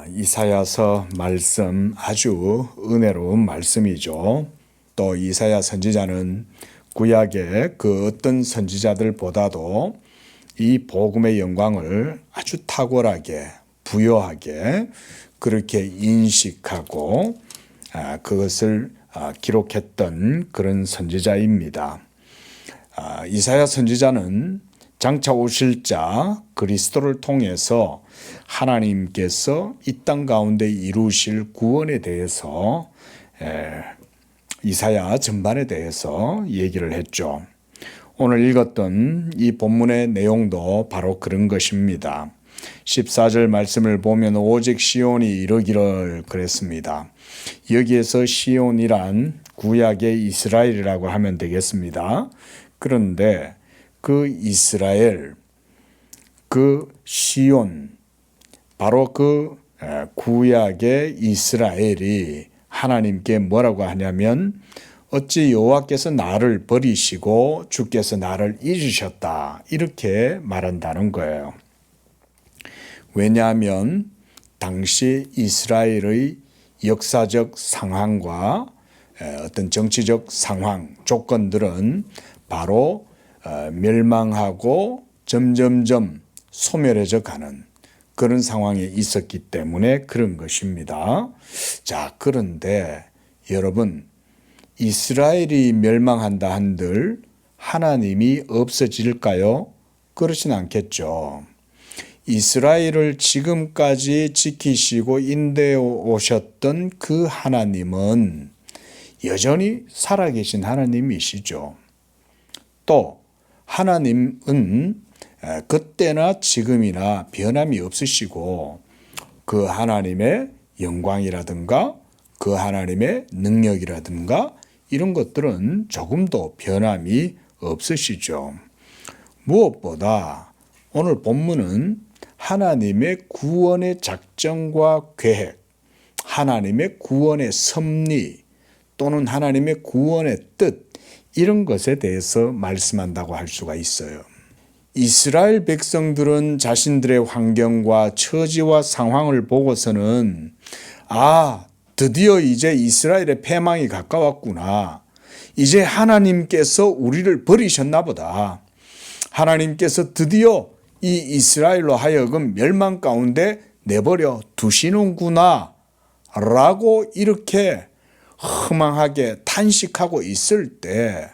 이사야서 말씀 아주 은혜로운 말씀이죠. 또 이사야 선지자는 구약의 그 어떤 선지자들보다도 이 복음의 영광을 아주 탁월하게 부여하게 그렇게 인식하고 그것을 기록했던 그런 선지자입니다. 이사야 선지자는 장차 오실 자 그리스도를 통해서 하나님께서 이 땅 가운데 이루실 구원에 대해서 이사야 전반에 대해서 얘기를 했죠. 오늘 읽었던 이 본문의 내용도 바로 그런 것입니다. 14절 말씀을 보면 오직 시온이 이르기를 그랬습니다. 여기에서 시온이란 구약의 이스라엘이라고 하면 되겠습니다. 그런데 그 이스라엘, 그 시온, 바로 그 구약의 이스라엘이 하나님께 뭐라고 하냐면 어찌 여호와께서 나를 버리시고 주께서 나를 잊으셨다 이렇게 말한다는 거예요. 왜냐하면 당시 이스라엘의 역사적 상황과 어떤 정치적 상황, 조건들은 바로 멸망하고 점점점 소멸해져 가는 그런 상황에 있었기 때문에 그런 것입니다. 자, 그런데 여러분, 이스라엘이 멸망한다 한들 하나님이 없어질까요? 그렇진 않겠죠. 이스라엘을 지금까지 지키시고 인도해 오셨던 그 하나님은 여전히 살아계신 하나님이시죠. 또 하나님은 그때나 지금이나 변함이 없으시고 그 하나님의 영광이라든가 그 하나님의 능력이라든가 이런 것들은 조금도 변함이 없으시죠. 무엇보다 오늘 본문은 하나님의 구원의 작정과 계획, 하나님의 구원의 섭리 또는 하나님의 구원의 뜻 이런 것에 대해서 말씀한다고 할 수가 있어요. 이스라엘 백성들은 자신들의 환경과 처지와 상황을 보고서는 드디어 이제 이스라엘의 패망이 가까웠구나. 이제 하나님께서 우리를 버리셨나 보다. 하나님께서 드디어 이 이스라엘로 하여금 멸망 가운데 내버려 두시는구나 라고 이렇게 허망하게 탄식하고 있을 때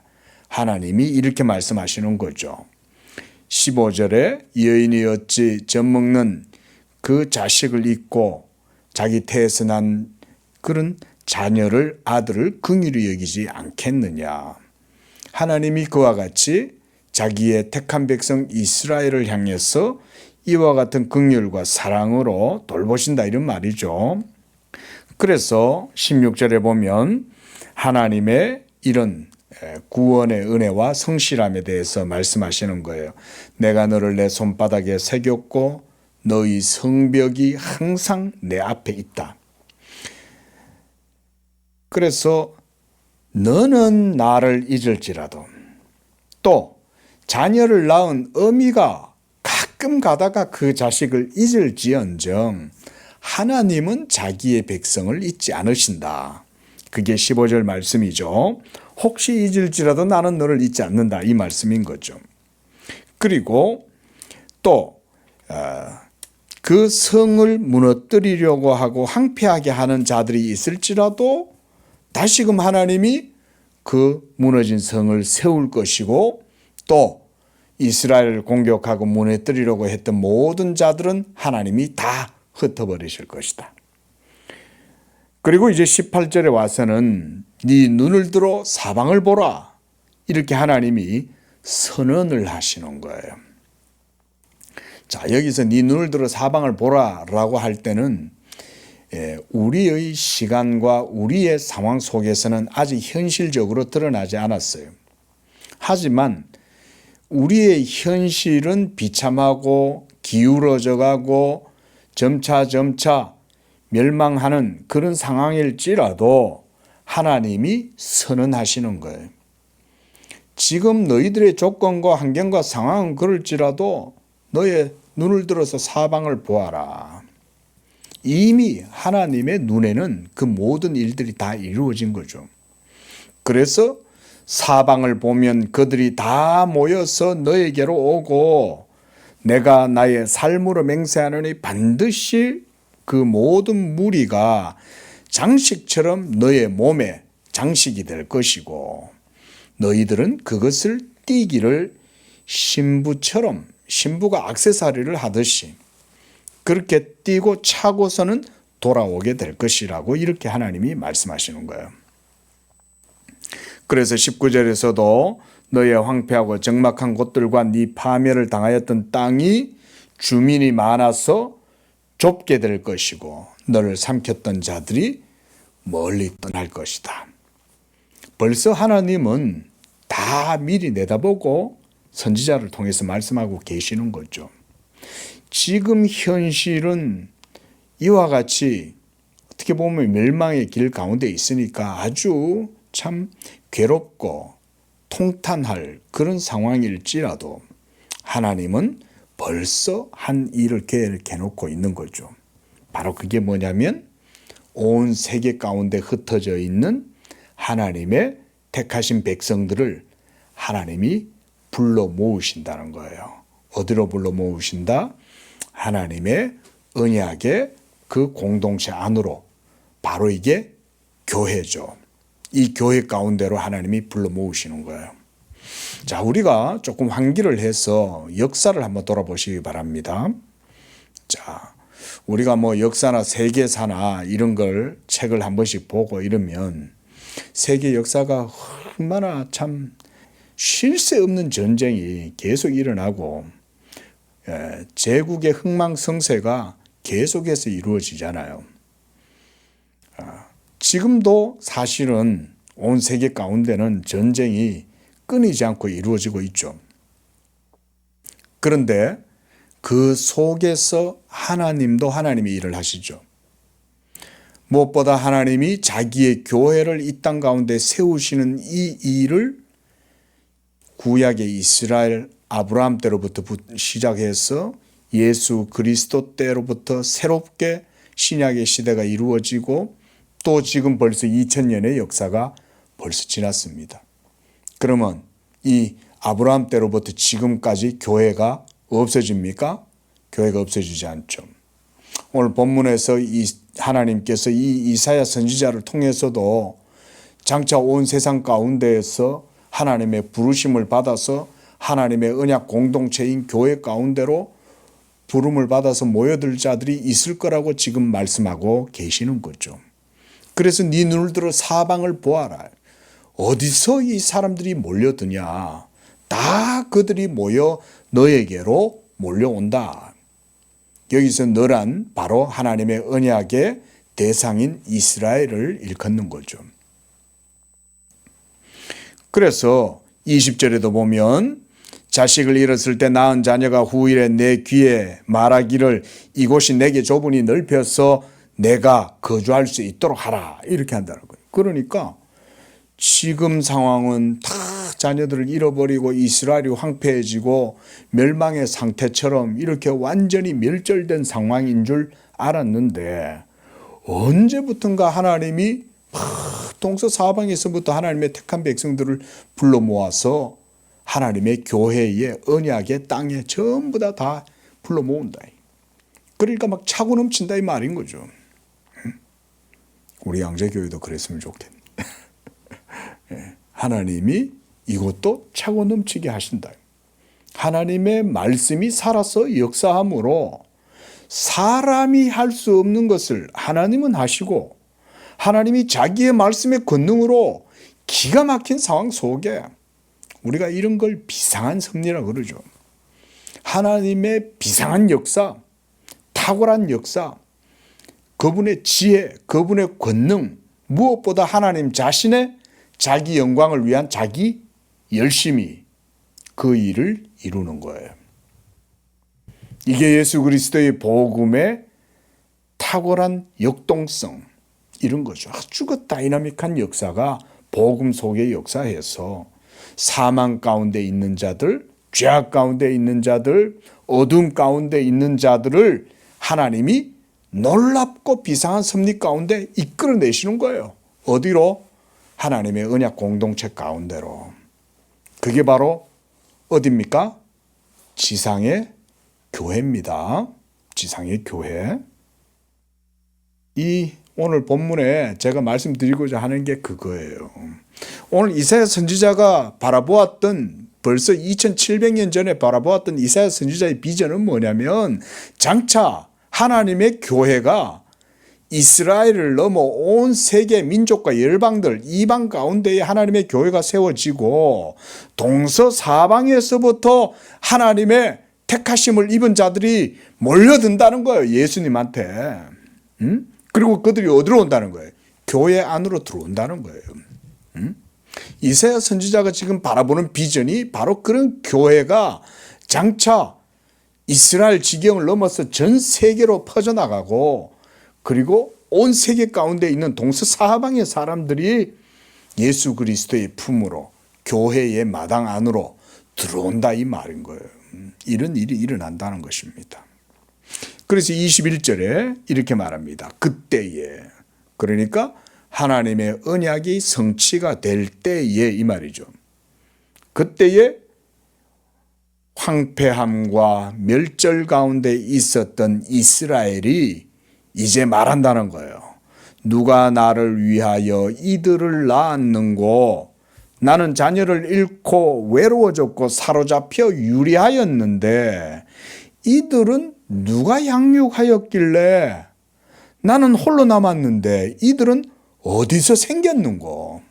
하나님이 이렇게 말씀하시는 거죠. 15절에 여인이 어찌 젖먹는 그 자식을 잊고 자기 태에서 난 그런 자녀를 아들을 긍휼히 여기지 않겠느냐. 하나님이 그와 같이 자기의 택한 백성 이스라엘을 향해서 이와 같은 긍휼과 사랑으로 돌보신다 이런 말이죠. 그래서 16절에 보면 하나님의 이런 구원의 은혜와 성실함에 대해서 말씀하시는 거예요. 내가 너를 내 손바닥에 새겼고 너희 성벽이 항상 내 앞에 있다. 그래서 너는 나를 잊을지라도 또 자녀를 낳은 어미가 가끔 가다가 그 자식을 잊을지언정 하나님은 자기의 백성을 잊지 않으신다. 그게 15절 말씀이죠. 혹시 잊을지라도 나는 너를 잊지 않는다 이 말씀인 거죠. 그리고 또 그 성을 무너뜨리려고 하고 황폐하게 하는 자들이 있을지라도 다시금 하나님이 그 무너진 성을 세울 것이고 또 이스라엘을 공격하고 무너뜨리려고 했던 모든 자들은 하나님이 다 흩어버리실 것이다. 그리고 이제 18절에 와서는 네 눈을 들어 사방을 보라 이렇게 하나님이 선언을 하시는 거예요. 자, 여기서 네 눈을 들어 사방을 보라 라고 할 때는 우리의 시간과 우리의 상황 속에서는 아직 현실적으로 드러나지 않았어요. 하지만 우리의 현실은 비참하고 기울어져 가고 점차 멸망하는 그런 상황일지라도 하나님이 선언하시는 거예요. 지금 너희들의 조건과 환경과 상황은 그럴지라도 너의 눈을 들어서 사방을 보아라. 이미 하나님의 눈에는 그 모든 일들이 다 이루어진 거죠. 그래서 사방을 보면 그들이 다 모여서 너에게로 오고 내가 나의 삶으로 맹세하노니 반드시 그 모든 무리가 장식처럼 너의 몸에 장식이 될 것이고 너희들은 그것을 띠기를 신부가 액세서리를 하듯이 그렇게 띠고 차고서는 돌아오게 될 것이라고 이렇게 하나님이 말씀하시는 거예요. 그래서 19절에서도 너의 황폐하고 적막한 곳들과 네 파멸을 당하였던 땅이 주민이 많아서 좁게 될 것이고 너를 삼켰던 자들이 멀리 떠날 것이다. 벌써 하나님은 다 미리 내다보고 선지자를 통해서 말씀하고 계시는 거죠. 지금 현실은 이와 같이 어떻게 보면 멸망의 길 가운데 있으니까 아주 참 괴롭고 통탄할 그런 상황일지라도 하나님은 벌써 한 일을 계획해 놓고 있는 거죠. 바로 그게 뭐냐면 온 세계 가운데 흩어져 있는 하나님의 택하신 백성들을 하나님이 불러 모으신다는 거예요. 어디로 불러 모으신다? 하나님의 언약의 그 공동체 안으로. 바로 이게 교회죠. 이 교회 가운데로 하나님이 불러 모으시는 거예요. 자, 우리가 조금 환기를 해서 역사를 한번 돌아보시기 바랍니다. 자, 우리가 뭐 역사나 세계사나 이런 걸 책을 한 번씩 보고 이러면 세계 역사가 얼마나 참 쉴 새 없는 전쟁이 계속 일어나고 제국의 흥망성쇠가 계속해서 이루어지잖아요. 지금도 사실은 온 세계 가운데는 전쟁이 끊이지 않고 이루어지고 있죠. 그런데 그 속에서 하나님도 하나님의 일을 하시죠. 무엇보다 하나님이 자기의 교회를 이 땅 가운데 세우시는 이 일을 구약의 이스라엘 아브라함 때로부터 시작해서 예수 그리스도 때로부터 새롭게 신약의 시대가 이루어지고 또 지금 벌써 2000년의 역사가 벌써 지났습니다. 그러면 이 아브라함 때로부터 지금까지 교회가 없어집니까? 교회가 없어지지 않죠. 오늘 본문에서 하나님께서 이 이사야 선지자를 통해서도 장차 온 세상 가운데에서 하나님의 부르심을 받아서 하나님의 언약 공동체인 교회 가운데로 부름을 받아서 모여들 자들이 있을 거라고 지금 말씀하고 계시는 거죠. 그래서 네 눈을 들어 사방을 보아라. 어디서 이 사람들이 몰려드냐? 다 그들이 모여 너에게로 몰려온다. 여기서 너란 바로 하나님의 언약의 대상인 이스라엘을 일컫는 거죠. 그래서 20절에도 보면 자식을 잃었을 때 낳은 자녀가 후일에 내 귀에 말하기를 이곳이 내게 좁으니 넓혀서 내가 거주할 수 있도록 하라. 이렇게 한다는 거예요. 그러니까 지금 상황은 다 자녀들을 잃어버리고 이스라엘이 황폐해지고 멸망의 상태처럼 이렇게 완전히 멸절된 상황인 줄 알았는데 언제부턴가 하나님이 동서사방에서부터 하나님의 택한 백성들을 불러 모아서 하나님의 교회의 언약의 땅에 전부 다 불러 모은다. 그러니까 막 차고 넘친다 이 말인 거죠. 우리 양재교회도 그랬으면 좋겠네. 하나님이 이것도 차고 넘치게 하신다. 하나님의 말씀이 살아서 역사함으로 사람이 할 수 없는 것을 하나님은 하시고 하나님이 자기의 말씀의 권능으로 기가 막힌 상황 속에 우리가 이런 걸 비상한 섭리라 그러죠. 하나님의 비상한 역사, 탁월한 역사, 그분의 지혜, 그분의 권능, 무엇보다 하나님 자신의 자기 영광을 위한 자기 열심히 그 일을 이루는 거예요. 이게 예수 그리스도의 복음의 탁월한 역동성 이런 거죠. 아주 그 다이나믹한 역사가 복음 속의 역사에서 사망 가운데 있는 자들, 죄악 가운데 있는 자들, 어둠 가운데 있는 자들을 하나님이 놀랍고 비상한 섭리 가운데 이끌어내시는 거예요. 어디로? 하나님의 언약 공동체 가운데로. 그게 바로 어디입니까? 지상의 교회입니다. 지상의 교회. 이 오늘 본문에 제가 말씀드리고자 하는 게 그거예요. 오늘 이사야 선지자가 바라보았던, 벌써 2700년 전에 바라보았던 이사야 선지자의 비전은 뭐냐면, 장차 하나님의 교회가 이스라엘을 넘어 온 세계 민족과 열방들, 이방 가운데에 하나님의 교회가 세워지고, 동서사방에서부터 하나님의 택하심을 입은 자들이 몰려든다는 거예요. 예수님한테. 그리고 그들이 어디로 온다는 거예요? 교회 안으로 들어온다는 거예요. 이사야 선지자가 지금 바라보는 비전이 바로 그런 교회가 장차 이스라엘 지경을 넘어서 전 세계로 퍼져나가고, 그리고 온 세계 가운데 있는 동서사방의 사람들이 예수 그리스도의 품으로, 교회의 마당 안으로 들어온다, 이 말인 거예요. 이런 일이 일어난다는 것입니다. 그래서 21절에 이렇게 말합니다. 그때에, 그러니까 하나님의 언약이 성취가 될 때에, 이 말이죠. 그때에 황폐함과 멸절 가운데 있었던 이스라엘이 이제 말한다는 거예요. 누가 나를 위하여 이들을 낳았는고, 나는 자녀를 잃고 외로워졌고 사로잡혀 유리하였는데 이들은 누가 양육하였길래 나는 홀로 남았는데 이들은 어디서 생겼는고.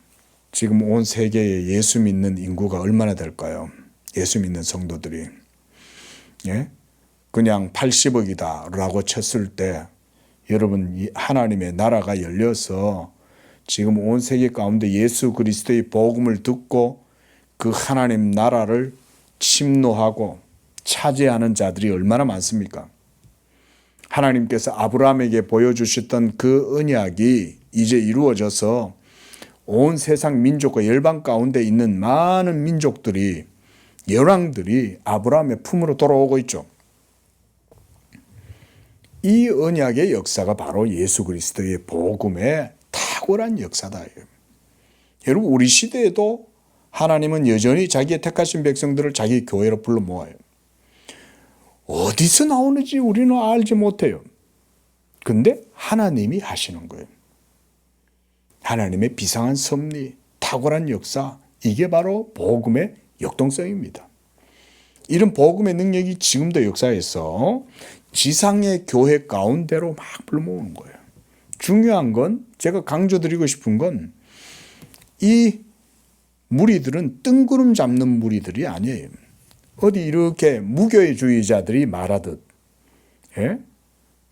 지금 온 세계에 예수 믿는 인구가 얼마나 될까요? 예수 믿는 성도들이. 예? 그냥 80억이다 라고 쳤을 때, 여러분, 하나님의 나라가 열려서 지금 온 세계 가운데 예수 그리스도의 복음을 듣고 그 하나님 나라를 침노하고 차지하는 자들이 얼마나 많습니까? 하나님께서 아브라함에게 보여주셨던 그 언약이 이제 이루어져서 온 세상 민족과 열방 가운데 있는 많은 민족들이, 열왕들이 아브라함의 품으로 돌아오고 있죠. 이 언약의 역사가 바로 예수 그리스도의 복음의 탁월한 역사다. 여러분, 우리 시대에도 하나님은 여전히 자기의 택하신 백성들을 자기 교회로 불러 모아요. 어디서 나오는지 우리는 알지 못해요. 근데 하나님이 하시는 거예요. 하나님의 비상한 섭리, 탁월한 역사, 이게 바로 복음의 역동성입니다. 이런 복음의 능력이 지금도 역사에서 지상의 교회 가운데로 막 불러 모으는 거예요. 중요한 건, 제가 강조드리고 싶은 건, 이 무리들은 뜬구름 잡는 무리들이 아니에요. 어디 이렇게 무교회주의자들이 말하듯, 예?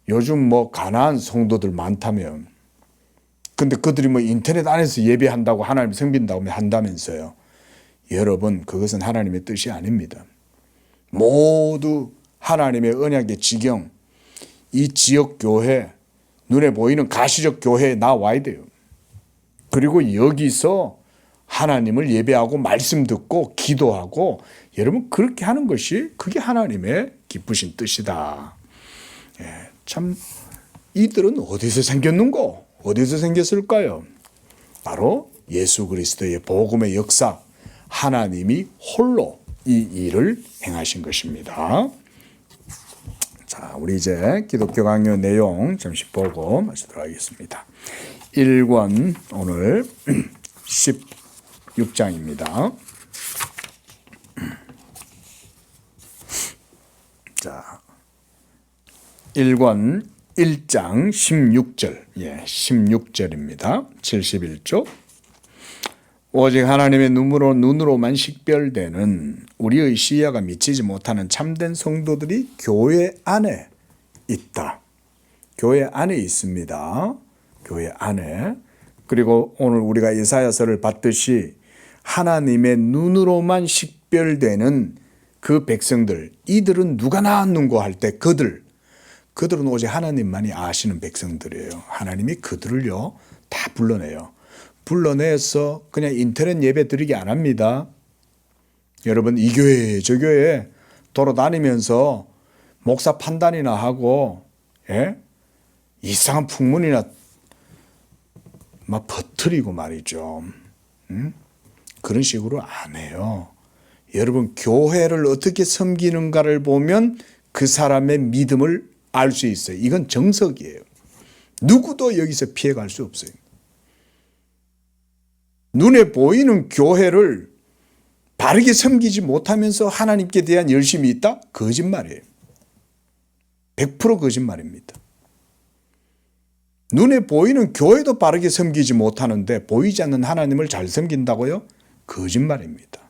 요즘 뭐 가난한 성도들 많다면, 근데 그들이 뭐 인터넷 안에서 예배한다고 하나님 섬긴다고 한다면서요. 여러분, 그것은 하나님의 뜻이 아닙니다. 모두 하나님의 언약의 지경, 이 지역 교회, 눈에 보이는 가시적 교회에 나와야 돼요. 그리고 여기서 하나님을 예배하고 말씀 듣고 기도하고, 여러분, 그렇게 하는 것이 그게 하나님의 기쁘신 뜻이다. 예, 참 이들은 어디서 생겼는고? 어디서 생겼을까요? 바로 예수 그리스도의 복음의 역사, 하나님이 홀로 이 일을 행하신 것입니다. 자, 우리 이제 기독교 강요 내용 잠시 보고 마치도록 하겠습니다. 1권 오늘 16장입니다. 자, 1권 1장 16절, 16절입니다. 71쪽. 오직 하나님의 눈으로만 식별되는 우리의 시야가 미치지 못하는 참된 성도들이 교회 안에 있다. 교회 안에 있습니다. 교회 안에. 그리고 오늘 우리가 이사야서를 봤듯이 하나님의 눈으로만 식별되는 그 백성들, 이들은 누가 낳았는고 할 때 그들은 오직 하나님만이 아시는 백성들이에요. 하나님이 그들을요 다 불러내요. 불러내서 그냥 인터넷 예배 드리게 안 합니다. 여러분, 이 교회 저 교회 돌아다니면서 목사 판단이나 하고, 예? 이상한 풍문이나 막 퍼뜨리고 말이죠. 그런 식으로 안 해요. 여러분, 교회를 어떻게 섬기는가를 보면 그 사람의 믿음을 알 수 있어요. 이건 정석이에요. 누구도 여기서 피해갈 수 없어요. 눈에 보이는 교회를 바르게 섬기지 못하면서 하나님께 대한 열심이 있다? 거짓말이에요. 100% 거짓말입니다. 눈에 보이는 교회도 바르게 섬기지 못하는데 보이지 않는 하나님을 잘 섬긴다고요? 거짓말입니다.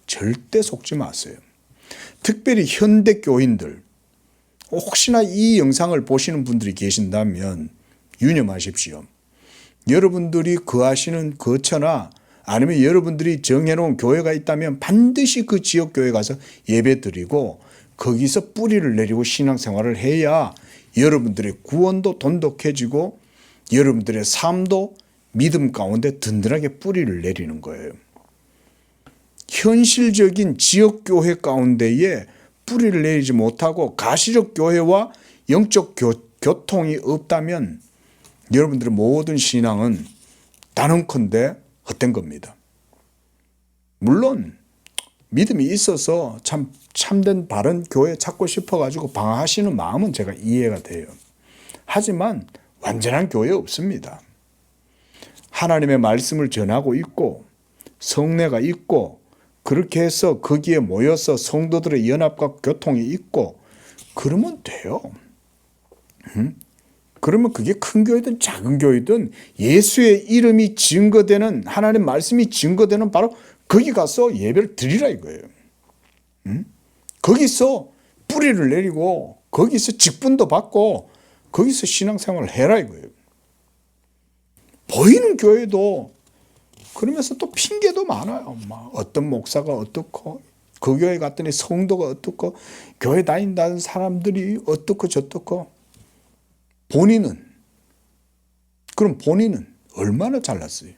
절대 속지 마세요. 특별히 현대 교인들, 혹시나 이 영상을 보시는 분들이 계신다면 유념하십시오. 여러분들이 거하시는 거처나 아니면 여러분들이 정해놓은 교회가 있다면 반드시 그 지역 교회 가서 예배 드리고 거기서 뿌리를 내리고 신앙생활을 해야 여러분들의 구원도 돈독해지고 여러분들의 삶도 믿음 가운데 든든하게 뿌리를 내리는 거예요. 현실적인 지역교회 가운데에 뿌리를 내리지 못하고 가시적 교회와 영적 교통이 없다면 여러분들의 모든 신앙은 단언컨대 헛된 겁니다. 물론 믿음이 있어서 참된 바른 교회 찾고 싶어가지고 방황하시는 마음은 제가 이해가 돼요. 하지만 완전한 교회 없습니다. 하나님의 말씀을 전하고 있고 성례가 있고 그렇게 해서 거기에 모여서 성도들의 연합과 교통이 있고 그러면 돼요. 그러면 그게 큰 교회든 작은 교회든 예수의 이름이 증거되는 하나님 말씀이 증거되는 바로 거기 가서 예배를 드리라 이거예요. 거기서 뿌리를 내리고 거기서 직분도 받고 거기서 신앙생활을 해라 이거예요. 보이는 교회도 그러면서 또 핑계도 많아요. 막 어떤 목사가 어떻고 그 교회 갔더니 성도가 어떻고 교회 다닌다는 사람들이 어떻고 저떻고 그럼 본인은 얼마나 잘났어요.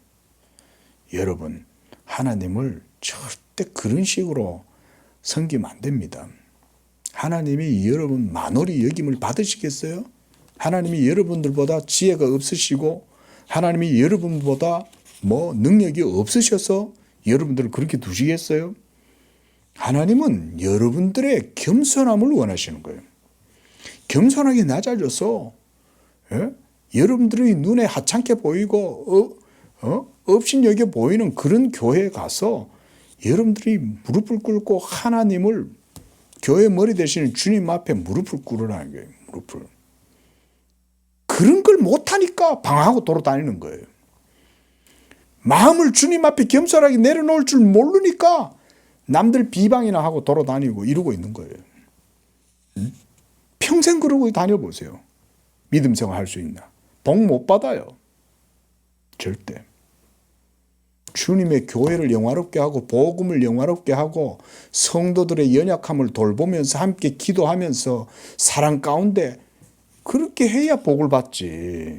여러분, 하나님을 절대 그런 식으로 섬기면 안 됩니다. 하나님이 여러분 만홀히 여김을 받으시겠어요? 하나님이 여러분들보다 지혜가 없으시고 하나님이 여러분보다 능력이 없으셔서 여러분들을 그렇게 두시겠어요? 하나님은 여러분들의 겸손함을 원하시는 거예요. 겸손하게 낮아져서 여러분들의 눈에 하찮게 보이고 업신여겨 보이는 그런 교회에 가서 여러분들이 무릎을 꿇고 하나님을 교회 머리 대신 주님 앞에 무릎을 꿇으라는 거예요. 무릎을. 그런 걸 못하니까 방황하고 돌아다니는 거예요. 마음을 주님 앞에 겸손하게 내려놓을 줄 모르니까 남들 비방이나 하고 돌아다니고 이러고 있는 거예요. 평생 그러고 다녀보세요. 믿음 생활 할 수 있나? 복 못 받아요. 절대. 주님의 교회를 영화롭게 하고 복음을 영화롭게 하고 성도들의 연약함을 돌보면서 함께 기도하면서 사랑 가운데 그렇게 해야 복을 받지.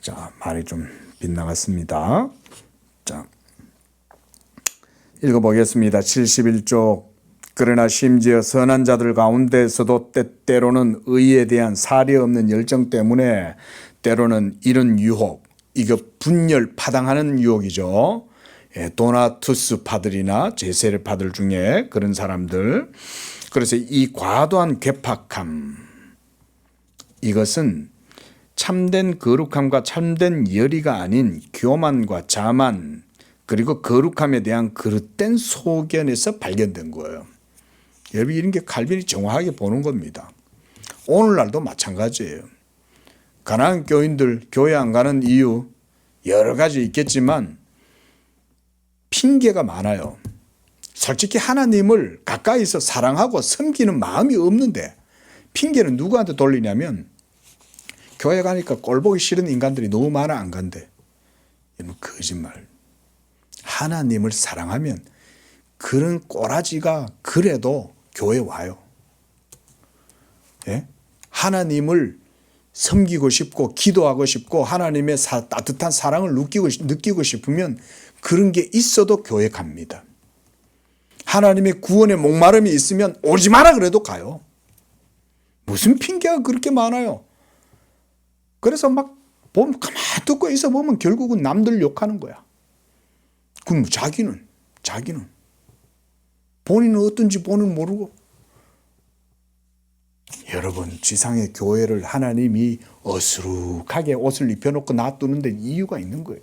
자, 말이 좀 빗나갔습니다. 자, 읽어보겠습니다. 71쪽. 그러나 심지어 선한 자들 가운데서도 때때로는 의에 대한 사리 없는 열정 때문에 때로는 이런 유혹, 이거 분열 파당하는 유혹이죠. 도나투스 파들이나 제세례 파들 중에 그런 사람들. 그래서 이 과도한 괴팍함, 이것은 참된 거룩함과 참된 열의가 아닌 교만과 자만 그리고 거룩함에 대한 그릇된 소견에서 발견된 거예요. 여러분, 이런 게 칼빈이 정확하게 보는 겁니다. 오늘날도 마찬가지예요. 가난한 교인들 교회 안 가는 이유 여러 가지 있겠지만 핑계가 많아요. 솔직히 하나님을 가까이서 사랑하고 섬기는 마음이 없는데 핑계는 누구한테 돌리냐면 교회 가니까 꼴보기 싫은 인간들이 너무 많아 안 간대. 이건 거짓말. 하나님을 사랑하면 그런 꼬라지가 그래도 교회 와요. 예? 하나님을 섬기고 싶고 기도하고 싶고 하나님의 따뜻한 사랑을 느끼고 싶으면 그런 게 있어도 교회 갑니다. 하나님의 구원의 목마름이 있으면 오지 마라 그래도 가요. 무슨 핑계가 그렇게 많아요. 그래서 막 보면 가만히 듣고 있어 보면 결국은 남들 욕하는 거야. 그럼 자기는 본인은 어떤지 본인 모르고. 여러분, 지상의 교회를 하나님이 어수룩하게 옷을 입혀놓고 놔두는 데 이유가 있는 거예요.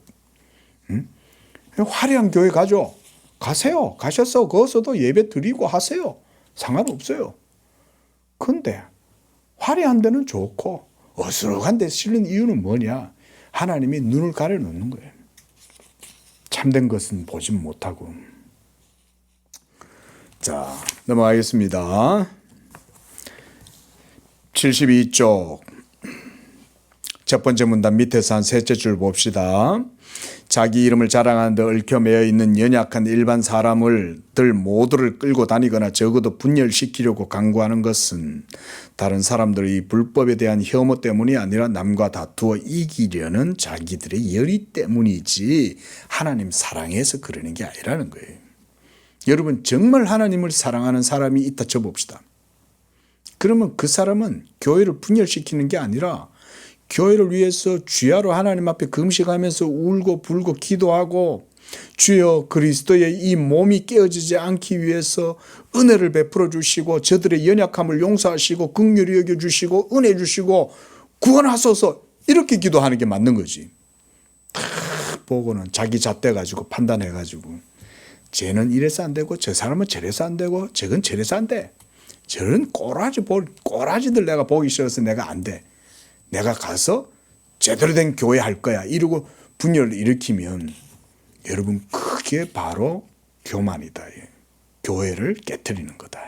응? 화려한 교회 가죠. 가세요. 가셔서 거기서도 예배 드리고 하세요. 상관없어요. 근데 화려한 데는 좋고 어수룩한 데 실는 이유는 뭐냐? 하나님이 눈을 가려놓는 거예요. 참된 것은 보지 못하고. 자, 넘어가겠습니다. 72쪽 첫 번째 문단 밑에서 한 셋째 줄 봅시다. 자기 이름을 자랑하는 데 얽혀 매여 있는 연약한 일반 사람들 모두를 끌고 다니거나 적어도 분열시키려고 강구하는 것은 다른 사람들의 불법에 대한 혐오 때문이 아니라 남과 다투어 이기려는 자기들의 열의 때문이지 하나님 사랑해서 그러는 게 아니라는 거예요. 여러분, 정말 하나님을 사랑하는 사람이 있다 쳐봅시다. 그러면 그 사람은 교회를 분열시키는 게 아니라 교회를 위해서 주야로 하나님 앞에 금식하면서 울고 불고 기도하고 주여 그리스도의 이 몸이 깨어지지 않기 위해서 은혜를 베풀어 주시고 저들의 연약함을 용서하시고 긍휼히 여겨 주시고 은혜 주시고 구원하소서, 이렇게 기도하는 게 맞는 거지. 딱 보고는 자기 잣대 가지고 판단해 가지고 쟤는 이래서 안 되고 저 사람은 저래서 안 되고 저건 저래서 안 돼. 저런 꼬라지들 내가 보기 싫어서 내가 안 돼. 내가 가서 제대로 된 교회 할 거야. 이러고 분열을 일으키면 여러분, 그게 바로 교만이다. 교회를 깨트리는 거다.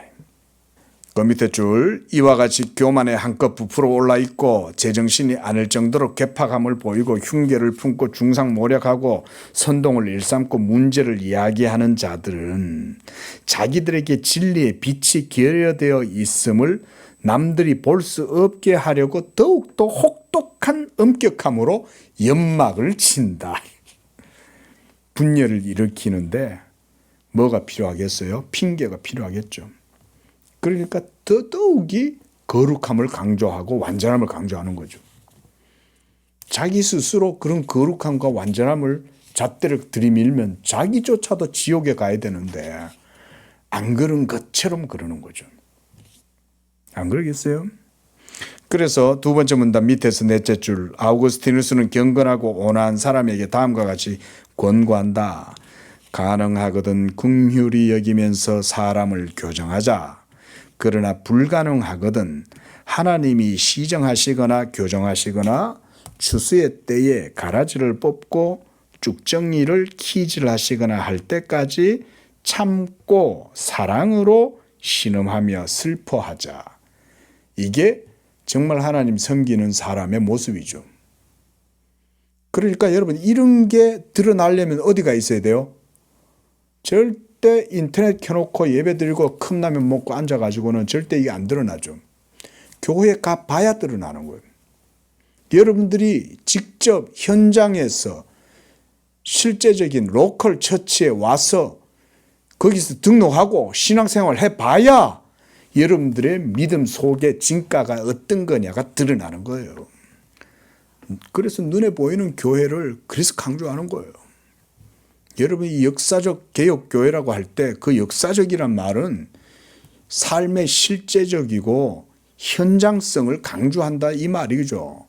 그 밑에 줄, 이와 같이 교만에 한껏 부풀어 올라 있고 제정신이 아닐 정도로 괴팍함을 보이고 흉계를 품고 중상모략하고 선동을 일삼고 문제를 이야기하는 자들은 자기들에게 진리의 빛이 결여되어 있음을 남들이 볼 수 없게 하려고 더욱더 혹독한 엄격함으로 연막을 친다. 분열을 일으키는데 뭐가 필요하겠어요? 핑계가 필요하겠죠. 그러니까 더더욱이 거룩함을 강조하고 완전함을 강조하는 거죠. 자기 스스로 그런 거룩함과 완전함을 잣대를 들이밀면 자기조차도 지옥에 가야 되는데 안 그런 것처럼 그러는 거죠. 안 그러겠어요? 그래서 두 번째 문단 밑에서 넷째 줄, 아우구스티누스는 경건하고 온화한 사람에게 다음과 같이 권고한다. 가능하거든 긍휼히 여기면서 사람을 교정하자. 그러나 불가능하거든 하나님이 시정하시거나 교정하시거나 추수의 때에 가라지를 뽑고 쭉정이를 키질하시거나 할 때까지 참고 사랑으로 신음하며 슬퍼하자. 이게 정말 하나님 섬기는 사람의 모습이죠. 그러니까 여러분, 이런 게 드러나려면 어디가 있어야 돼요? 절대 인터넷 켜놓고 예배 드리고 컵라면 먹고 앉아가지고는 절대 이게 안 드러나죠. 교회에 가봐야 드러나는 거예요. 여러분들이 직접 현장에서 실제적인 로컬 처치에 와서 거기서 등록하고 신앙생활 해봐야 여러분들의 믿음 속에 진가가 어떤 거냐가 드러나는 거예요. 그래서 눈에 보이는 교회를 그래서 강조하는 거예요. 여러분이 역사적 개혁교회라고 할 때 그 역사적이란 말은 삶의 실제적이고 현장성을 강조한다 이 말이죠.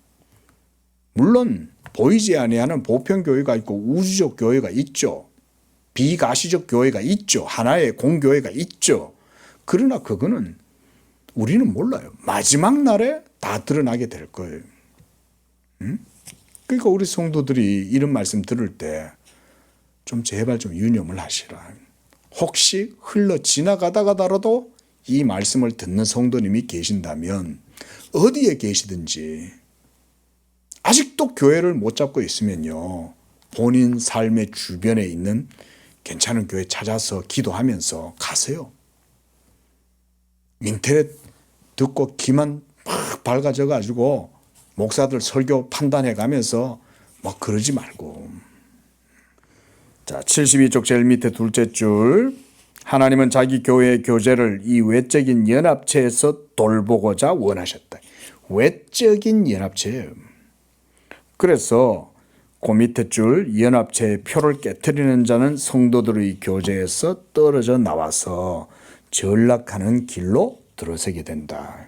물론 보이지 아니하는 보편교회가 있고 우주적 교회가 있죠. 비가시적 교회가 있죠. 하나의 공교회가 있죠. 그러나 그거는 우리는 몰라요. 마지막 날에 다 드러나게 될 거예요. 그러니까 우리 성도들이 이런 말씀 들을 때 좀 제발 좀 유념을 하시라. 혹시 흘러 지나가다가더라도 이 말씀을 듣는 성도님이 계신다면 어디에 계시든지 아직도 교회를 못 잡고 있으면요, 본인 삶의 주변에 있는 괜찮은 교회 찾아서 기도하면서 가세요. 인터넷 듣고 귀만 막 밝아져 가지고 목사들 설교 판단해 가면서 막 그러지 말고. 자, 72쪽 제일 밑에 둘째 줄, 하나님은 자기 교회의 교제를 이 외적인 연합체에서 돌보고자 원하셨다. 외적인 연합체예요. 그래서 그 밑에 줄 연합체의 표를 깨트리는 자는 성도들의 교제에서 떨어져 나와서 전락하는 길로 들어서게 된다.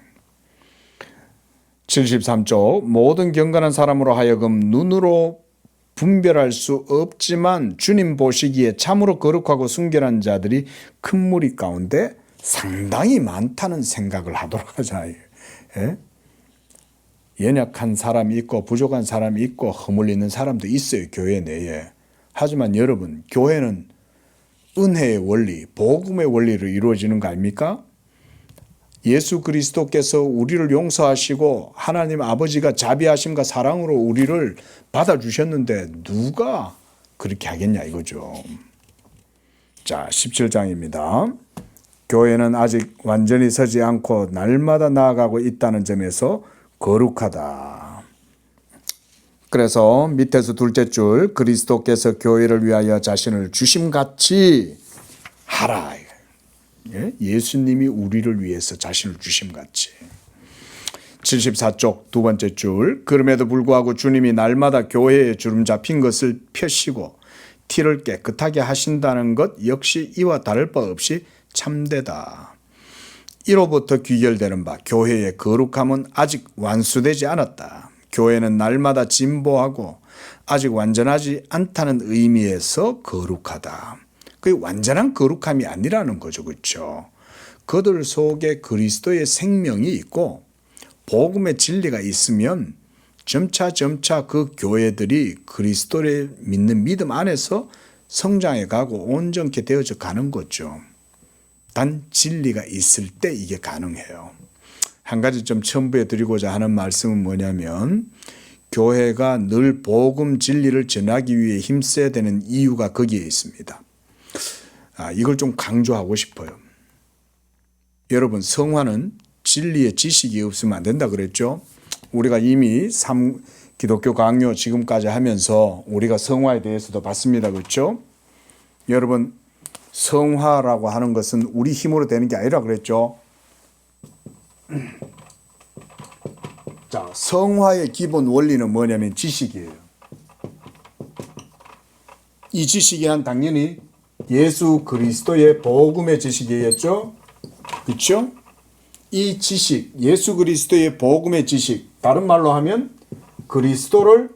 73쪽 모든 경건한 사람으로 하여금 눈으로 분별할 수 없지만 주님 보시기에 참으로 거룩하고 순결한 자들이 큰 무리 가운데 상당히 많다는 생각을 하도록 하자. 예? 연약한 사람이 있고 부족한 사람이 있고 허물리는 사람도 있어요. 교회 내에. 하지만 여러분, 교회는 은혜의 원리, 복음의 원리로 이루어지는 거 아닙니까? 예수 그리스도께서 우리를 용서하시고 하나님 아버지가 자비하심과 사랑으로 우리를 받아주셨는데 누가 그렇게 하겠냐 이거죠. 자, 17장입니다. 교회는 아직 완전히 서지 않고 날마다 나아가고 있다는 점에서 거룩하다. 그래서 밑에서 둘째 줄 그리스도께서 교회를 위하여 자신을 주심같이 하라. 예수님이 우리를 위해서 자신을 주심같이. 74쪽 두 번째 줄 그럼에도 불구하고 주님이 날마다 교회에 주름 잡힌 것을 펴시고 티를 깨끗하게 하신다는 것 역시 이와 다를 바 없이 참되다. 이로부터 귀결되는 바 교회의 거룩함은 아직 완수되지 않았다. 교회는 날마다 진보하고 아직 완전하지 않다는 의미에서 거룩하다. 그게 완전한 거룩함이 아니라는 거죠. 그렇죠? 그들 속에 그리스도의 생명이 있고 복음의 진리가 있으면 점차 그 교회들이 그리스도를 믿는 믿음 안에서 성장해 가고 온전케 되어져 가는 거죠. 단 진리가 있을 때 이게 가능해요. 한 가지 좀 첨부해 드리고자 하는 말씀은 뭐냐면 교회가 늘 복음 진리를 전하기 위해 힘써야 되는 이유가 거기에 있습니다. 이걸 좀 강조하고 싶어요. 여러분, 성화는 진리의 지식이 없으면 안 된다 그랬죠? 우리가 이미 기독교 강요 지금까지 하면서 우리가 성화에 대해서도 봤습니다. 그렇죠? 여러분, 성화라고 하는 것은 우리 힘으로 되는 게 아니라 그랬죠? 자, 성화의 기본 원리는 뭐냐면 지식이에요. 이 지식이란 당연히 예수 그리스도의 복음의 지식이겠죠? 그렇죠? 이 지식, 예수 그리스도의 복음의 지식, 다른 말로 하면 그리스도를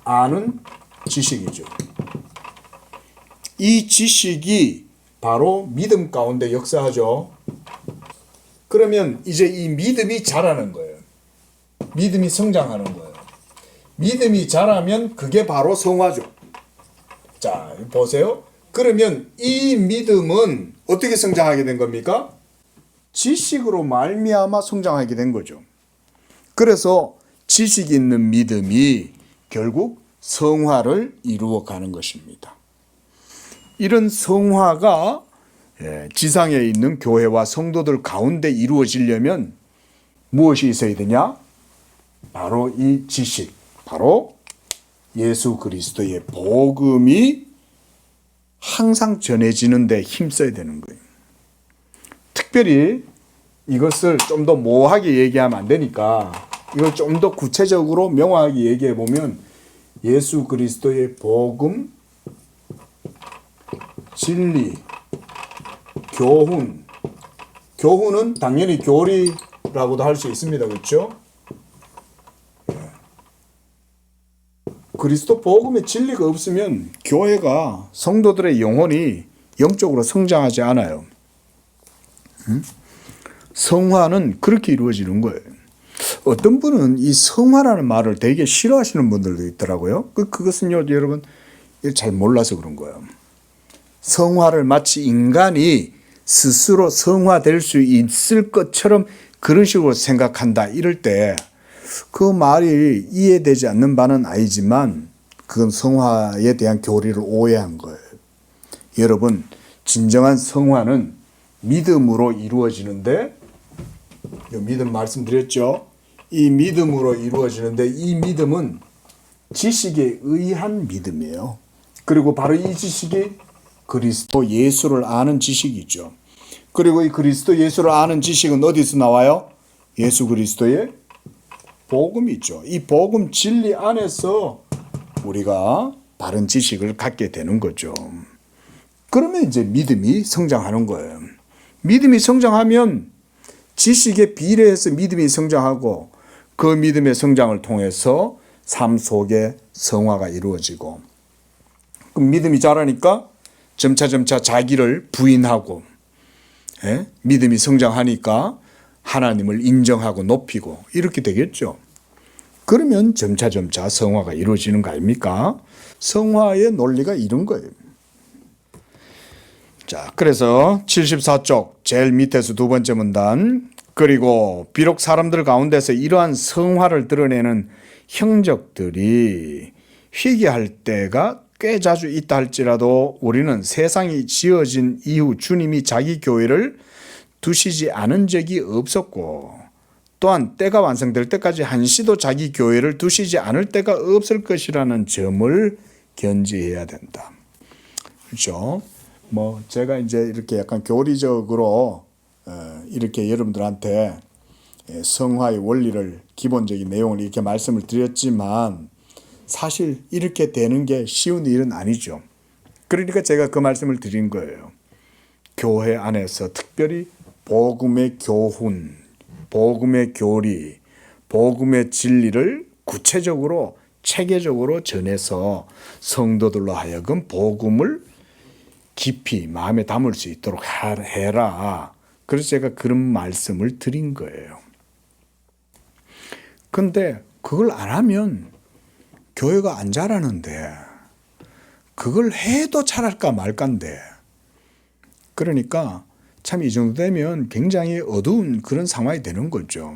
아는 지식이죠. 이 지식이 바로 믿음 가운데 역사하죠. 그러면 이제 이 믿음이 자라는 거예요. 믿음이 성장하는 거예요. 믿음이 자라면 그게 바로 성화죠. 자, 보세요. 그러면 이 믿음은 어떻게 성장하게 된 겁니까? 지식으로 말미암아 성장하게 된 거죠. 그래서 지식 있는 믿음이 결국 성화를 이루어가는 것입니다. 이런 성화가 지상에 있는 교회와 성도들 가운데 이루어지려면 무엇이 있어야 되냐? 바로 이 지식, 바로 예수 그리스도의 복음이 항상 전해지는 데 힘써야 되는 거예요. 특별히 이것을 좀 더 모호하게 얘기하면 안 되니까 이걸 좀 더 구체적으로 명확하게 얘기해 보면 예수 그리스도의 복음, 진리, 교훈. 교훈은 당연히 교리라고도 할 수 있습니다. 그렇죠? 그리스도 복음의 진리가 없으면 교회가 성도들의 영혼이 영적으로 성장하지 않아요. 성화는 그렇게 이루어지는 거예요. 어떤 분은 이 성화라는 말을 되게 싫어하시는 분들도 있더라고요. 그것은요, 여러분, 잘 몰라서 그런 거예요. 성화를 마치 인간이 스스로 성화될 수 있을 것처럼 그런 식으로 생각한다 이럴 때 그 말이 이해되지 않는 바는 아니지만 그건 성화에 대한 교리를 오해한 거예요. 여러분, 진정한 성화는 믿음으로 이루어지는데, 믿음 말씀드렸죠? 이 믿음으로 이루어지는데 이 믿음은 지식에 의한 믿음이에요. 그리고 바로 이 지식이 그리스도 예수를 아는 지식이죠. 그리고 이 그리스도 예수를 아는 지식은 어디서 나와요? 예수 그리스도의 복음이죠. 이 복음 진리 안에서 우리가 바른 지식을 갖게 되는 거죠. 그러면 이제 믿음이 성장하는 거예요. 믿음이 성장하면 지식에 비례해서 믿음이 성장하고 그 믿음의 성장을 통해서 삶 속에 성화가 이루어지고 그 믿음이 자라니까 점차 자기를 부인하고 믿음이 성장하니까 하나님을 인정하고 높이고 이렇게 되겠죠. 그러면 점차 성화가 이루어지는 거 아닙니까? 성화의 논리가 이런 거예요. 자, 그래서 74쪽 제일 밑에서 두 번째 문단 그리고 비록 사람들 가운데서 이러한 성화를 드러내는 형적들이 희귀할 때가 꽤 자주 있다 할지라도 우리는 세상이 지어진 이후 주님이 자기 교회를 두시지 않은 적이 없었고 또한 때가 완성될 때까지 한시도 자기 교회를 두시지 않을 때가 없을 것이라는 점을 견지해야 된다. 그렇죠? 제가 이제 이렇게 약간 교리적으로 이렇게 여러분들한테 성화의 원리를 기본적인 내용을 이렇게 말씀을 드렸지만 사실 이렇게 되는 게 쉬운 일은 아니죠. 그러니까 제가 그 말씀을 드린 거예요. 교회 안에서 특별히 복음의 교훈, 복음의 교리, 복음의 진리를 구체적으로 체계적으로 전해서 성도들로 하여금 복음을 깊이 마음에 담을 수 있도록 해라. 그래서 제가 그런 말씀을 드린 거예요. 근데 그걸 안 하면 교회가 안 자라는데 그걸 해도 자랄까 말까인데 그러니까 참 이 정도 되면 굉장히 어두운 그런 상황이 되는 거죠.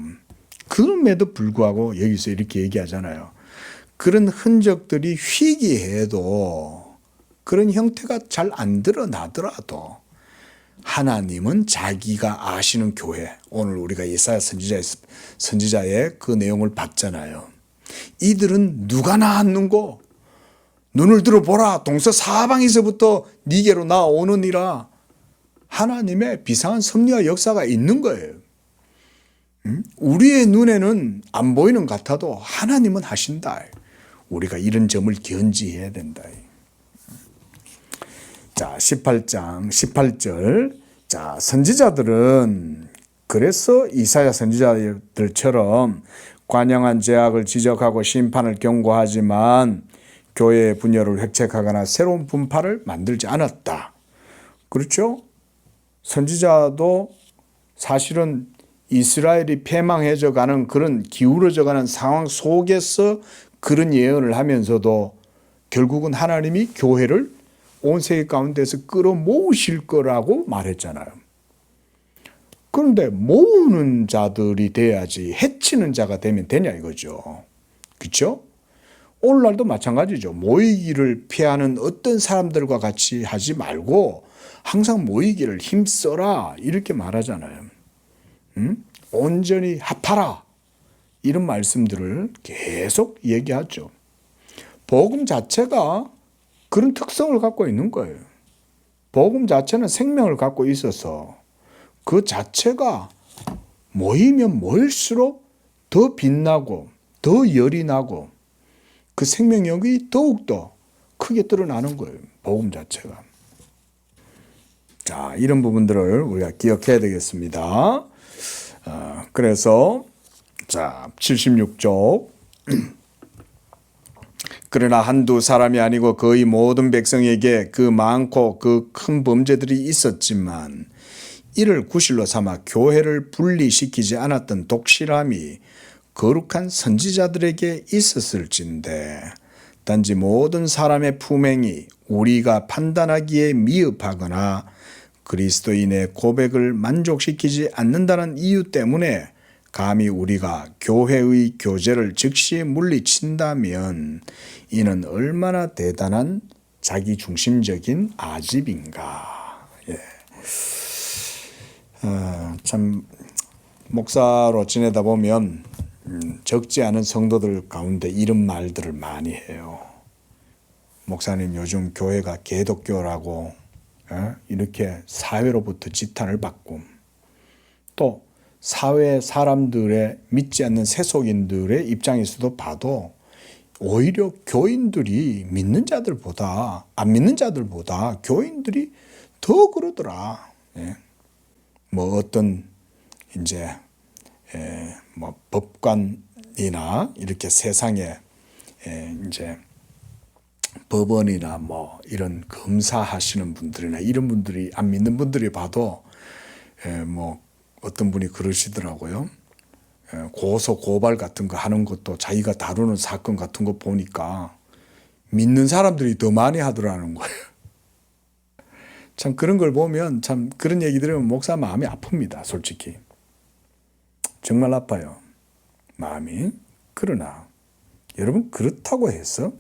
그럼에도 불구하고 여기서 이렇게 얘기하잖아요. 그런 흔적들이 희귀해도 그런 형태가 잘 안 드러나더라도 하나님은 자기가 아시는 교회, 오늘 우리가 예사야 선지자의 그 내용을 봤잖아요. 이들은 누가 낳았는고 눈을 들어보라 동서사방에서부터 니게로 나오느니라. 하나님의 비상한 섭리와 역사가 있는 거예요. 우리의 눈에는 안 보이는 것 같아도 하나님은 하신다. 우리가 이런 점을 견지해야 된다. 자, 18장 18절. 자, 선지자들은 그래서 이사야 선지자들처럼 관영한 죄악을 지적하고 심판을 경고하지만 교회의 분열을 획책하거나 새로운 분파를 만들지 않았다. 그렇죠? 선지자도 사실은 이스라엘이 패망해져 가는 그런 기울어져 가는 상황 속에서 그런 예언을 하면서도 결국은 하나님이 교회를 온 세계 가운데서 끌어모으실 거라고 말했잖아요. 그런데 모으는 자들이 돼야지 해치는 자가 되면 되냐 이거죠. 그렇죠? 오늘날도 마찬가지죠. 모이기를 피하는 어떤 사람들과 같이 하지 말고 항상 모이기를 힘써라 이렇게 말하잖아요. 온전히 합하라 이런 말씀들을 계속 얘기하죠. 복음 자체가 그런 특성을 갖고 있는 거예요. 복음 자체는 생명을 갖고 있어서 그 자체가 모이면 모일수록 더 빛나고 더 열이 나고 그 생명력이 더욱더 크게 드러나는 거예요. 복음 자체가. 자, 이런 부분들을 우리가 기억해야 되겠습니다. 그래서 자 76쪽 그러나 한두 사람이 아니고 거의 모든 백성에게 그 많고 그 큰 범죄들이 있었지만 이를 구실로 삼아 교회를 분리시키지 않았던 독실함이 거룩한 선지자들에게 있었을진데 단지 모든 사람의 품행이 우리가 판단하기에 미흡하거나 그리스도인의 고백을 만족시키지 않는다는 이유 때문에 감히 우리가 교회의 교제를 즉시 물리친다면 이는 얼마나 대단한 자기중심적인 아집인가. 예. 참 목사로 지내다 보면 적지 않은 성도들 가운데 이런 말들을 많이 해요. 목사님 요즘 교회가 개독교라고 이렇게 사회로부터 지탄을 받고 또 사회 사람들의 믿지 않는 세속인들의 입장에서도 봐도 오히려 교인들이 믿는 자들보다 안 믿는 자들보다 교인들이 더 그러더라. 뭐 어떤 이제 뭐 법관이나 이렇게 세상에 이제 법원이나 뭐 이런 검사하시는 분들이나 이런 분들이 안 믿는 분들이 봐도 뭐 어떤 분이 그러시더라고요. 고소 고발 같은 거 하는 것도 자기가 다루는 사건 같은 거 보니까 믿는 사람들이 더 많이 하더라는 거예요. 참 그런 걸 보면 참 그런 얘기 들으면 목사 마음이 아픕니다. 솔직히 정말 아파요. 마음이. 그러나 여러분 그렇다고 해서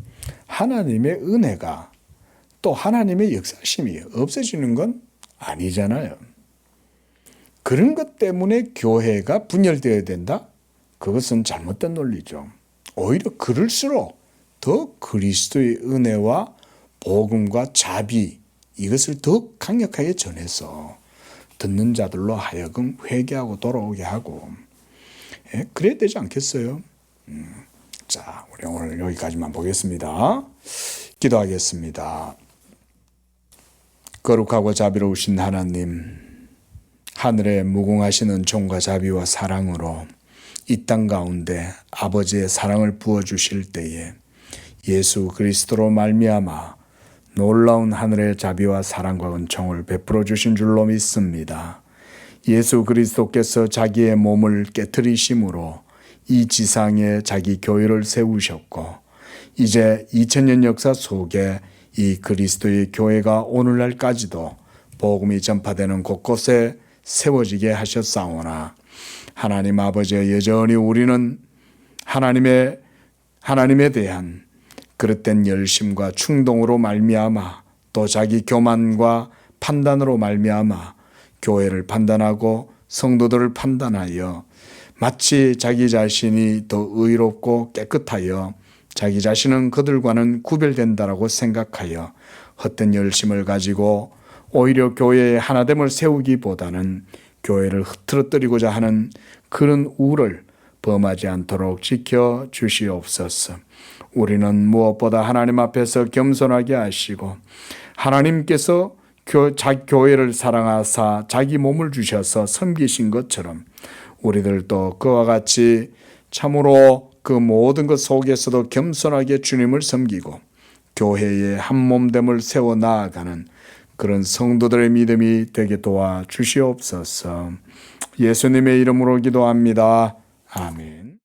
하나님의 은혜가 또 하나님의 역사심이 없어지는 건 아니잖아요. 그런 것 때문에 교회가 분열되어야 된다? 그것은 잘못된 논리죠. 오히려 그럴수록 더 그리스도의 은혜와 복음과 자비 이것을 더 강력하게 전해서 듣는 자들로 하여금 회개하고 돌아오게 하고 그래야 되지 않겠어요? 자, 우리 오늘 여기까지만 보겠습니다. 기도하겠습니다. 거룩하고 자비로우신 하나님, 하늘에 무궁하시는 종과 자비와 사랑으로 이 땅 가운데 아버지의 사랑을 부어주실 때에 예수 그리스도로 말미암아 놀라운 하늘의 자비와 사랑과 은총을 베풀어 주신 줄로 믿습니다. 예수 그리스도께서 자기의 몸을 깨트리심으로 이 지상에 자기 교회를 세우셨고 이제 2000년 역사 속에 이 그리스도의 교회가 오늘날까지도 복음이 전파되는 곳곳에 세워지게 하셨사오나 하나님 아버지여 여전히 우리는 하나님에 대한 그릇된 열심과 충동으로 말미암아 또 자기 교만과 판단으로 말미암아 교회를 판단하고 성도들을 판단하여 마치 자기 자신이 더 의롭고 깨끗하여 자기 자신은 그들과는 구별된다라고 생각하여 헛된 열심을 가지고 오히려 교회의 하나됨을 세우기보다는 교회를 흐트러뜨리고자 하는 그런 우를 범하지 않도록 지켜 주시옵소서. 우리는 무엇보다 하나님 앞에서 겸손하게 하시고 하나님께서 교회를 사랑하사 자기 몸을 주셔서 섬기신 것처럼 우리들도 그와 같이 참으로 그 모든 것 속에서도 겸손하게 주님을 섬기고 교회의 한 몸됨을 세워 나아가는 그런 성도들의 믿음이 되게 도와 주시옵소서. 예수님의 이름으로 기도합니다. 아멘.